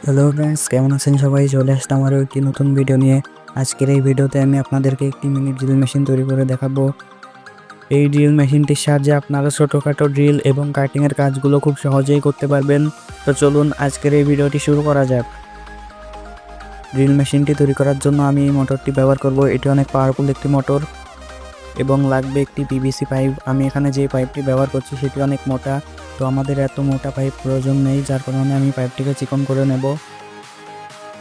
Hello friends, কেমন আছেন সবাই? চলে আসলাম আরও একটি নতুন ভিডিও নিয়ে। আজকের এই ভিডিওতে আমি আপনাদেরকে একটি মিনি ড্রিল মেশিন তৈরি করে দেখাবো। এই ড্রিল মেশিনটির সাহায্যে আপনারা ছোটোখাটো ড্রিল এবং কাটিংয়ের কাজগুলো খুব সহজেই করতে পারবেন। তো চলুন আজকের এই ভিডিওটি শুরু করা যাক। ড্রিল মেশিনটি তৈরি করার জন্য আমি এই মোটরটি ব্যবহার করব। এটি অনেক পাওয়ারফুল একটি মোটর এবং লাগবে একটি পিভিসি পাইপ। আমি এখানে যে পাইপটি ব্যবহার করছি সেটি অনেক মোটা, তো আমাদের এত মোটা পাইপ প্রয়োজন নেই, যার কারণে আমি পাইপটিকে চিকন করে নেব।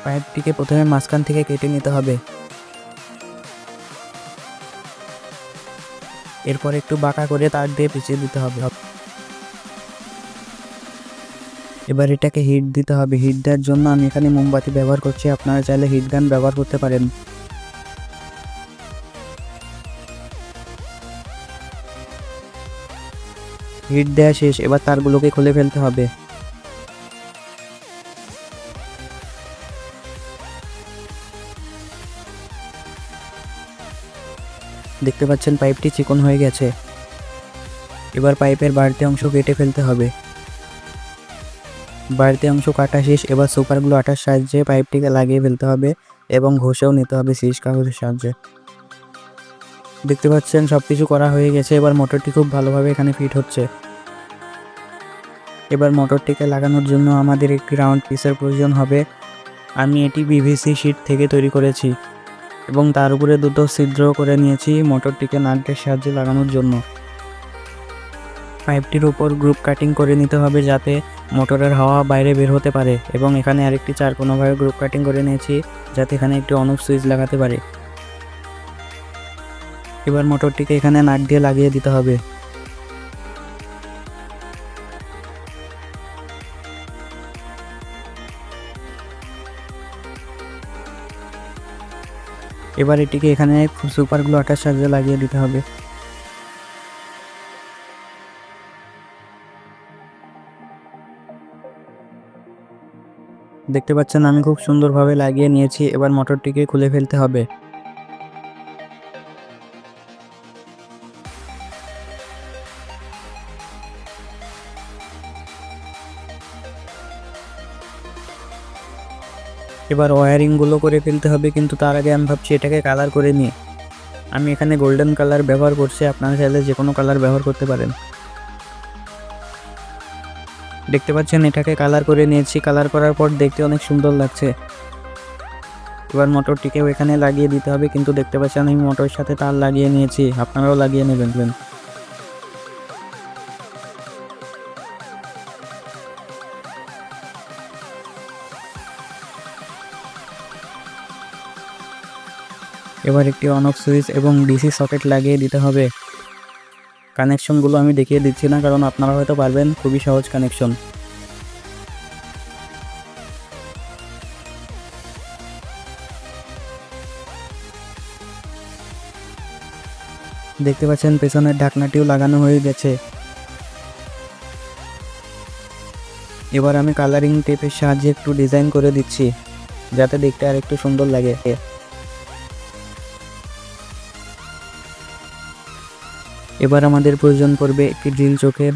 পাইপটিকে প্রথমে মাঝখান থেকে কেটে নিতে হবে, এরপর একটু বাঁকা করে তার দিয়ে পেঁচিয়ে দিতে হবে। এবার এটাকে হিট দিতে হবে। হিট দেওয়ার জন্য আমি এখানে মোমবাতি ব্যবহার করছি, আপনারা চাইলে হিট গান ব্যবহার করতে পারেন। হিট দেওয়া শেষ, এবার তারগুলোকে খুলে ফেলতে হবে। দেখতে পাচ্ছেন পাইপটি চিকন হয়ে গেছে। এবার পাইপের বাড়তি অংশ কেটে ফেলতে হবে। বাড়তি অংশ কাটা শেষ, এবার সুপারগুলো আটার সাহায্যে পাইপটিকে লাগিয়ে ফেলতে হবে এবং ঘষেও নিতে হবে সিজ কাগজের সাহায্যে। দেখতে পাচ্ছেন সবকিছু করা হয়ে গেছে। এবার মোটরটি খুব ভালোভাবে এখানে ফিট হচ্ছে। এবার মোটরটিকে লাগানোর জন্য আমাদের একটি রাউন্ড পিসের প্রয়োজন হবে। আমি এটি পিভিসি শীট থেকে তৈরি করেছি এবং তার উপরে দুটো ছিদ্র করে নিয়েছি মোটরটিকে নাটের সাহায্যে লাগানোর জন্য। পাইপটির উপর গ্রুপ কাটিং করে নিতে হবে যাতে মোটরের হাওয়া বাইরে বের হতে পারে, এবং এখানে আরেকটি চারকোনাভাবে গ্রুপ কাটিং করে নিয়েছি যাতে এখানে একটি অন অফ সুইচ লাগাতে পারে। এবার মোটরটিকে এখানে নাট দিয়ে লাগিয়ে দিতে হবে। এবার এটিকে এখানে সুপারগুলো আটার সাহায্যে লাগিয়ে দিতে হবে। দেখতে পাচ্ছেন আমি খুব সুন্দরভাবে লাগিয়ে নিয়েছি। এবার মোটরটিকে খুলে ফেলতে হবে। এবার ওয়্যারিংগুলো করে ফেলতে হবে, কিন্তু তার আগে আমি ভাবছি এটাকে কালার করে নিই। আমি এখানে গোল্ডেন কালার ব্যবহার করছি, আপনারা চাইলে যে কোনো কালার ব্যবহার করতে পারেন। দেখতে পাচ্ছেন এটাকে কালার করে নিয়েছি। কালার করার পর দেখতে অনেক সুন্দর লাগছে। এবার মোটরটিকেও এখানে লাগিয়ে দিতে হবে, কিন্তু দেখতে পাচ্ছেন আমি মোটরের সাথে তার লাগিয়ে নিয়েছি, আপনারাও লাগিয়ে নেবেন। এবার একটি অন অফ সুইচ এবং ডিসি সকেট লাগিয়ে দিতে হবে। কানেকশনগুলো আমি দেখিয়ে দিচ্ছি না, কারণ আপনারা হয়তো পারবেন, খুবই সহজ কানেকশন। দেখতে পাচ্ছেন পেছনের ঢাকনাটিও লাগানো হয়ে গেছে। এবার আমি কালারিং টেপের সাহায্যে একটু ডিজাইন করে দিচ্ছি যাতে দেখতে আর একটু সুন্দর লাগে। এবার আমাদের প্রয়োজন পড়বে একটি ড্রিল চোখের।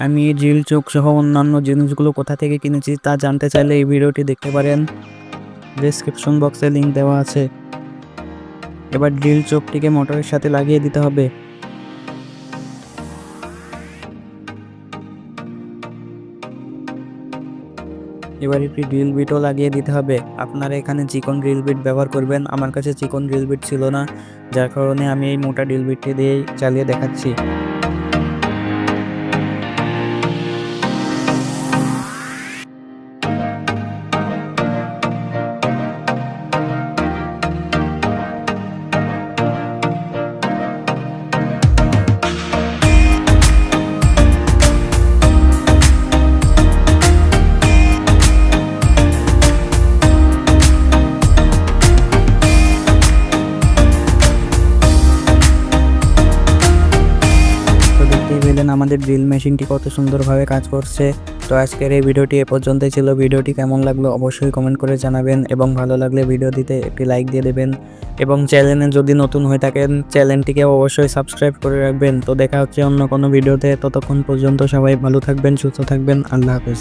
আমি এই ড্রিল চোখ সহ অন্যান্য জিনিসগুলো কোথা থেকে কিনেছি তা জানতে চাইলে এই ভিডিওটি দেখতে পারেন, ডেসক্রিপশন বক্সে লিঙ্ক দেওয়া আছে। এবার ড্রিল চোখটিকে মোটরের সাথে লাগিয়ে দিতে হবে। এবার একটি ড্রিল বিটও লাগিয়ে দিতে হবে। আপনারা এখানে চিকন ড্রিল বিট ব্যবহার করবেন। আমার কাছে চিকন ড্রিল বিট ছিল না, যার কারণে আমি এই মোটা ড্রিল বিটটি দিয়েই চালিয়ে দেখাচ্ছি। আমাদের ড্রিল মেশিনটি কত সুন্দরভাবে কাজ করছে। তো আজকের এই ভিডিওটি এ পর্যন্তই ছিল। ভিডিওটি কেমন লাগলো অবশ্যই কমেন্ট করে জানাবেন, এবং ভালো লাগলে ভিডিওটিতে একটি লাইক দিয়ে দেবেন, এবং চ্যানেলে যদি নতুন হয়ে থাকেন চ্যানেলটিকে অবশ্যই সাবস্ক্রাইব করে রাখবেন। তো দেখা হচ্ছে অন্য কোনো ভিডিওতে, ততক্ষণ পর্যন্ত সবাই ভালো থাকবেন, সুস্থ থাকবেন। আল্লাহ হাফেজ।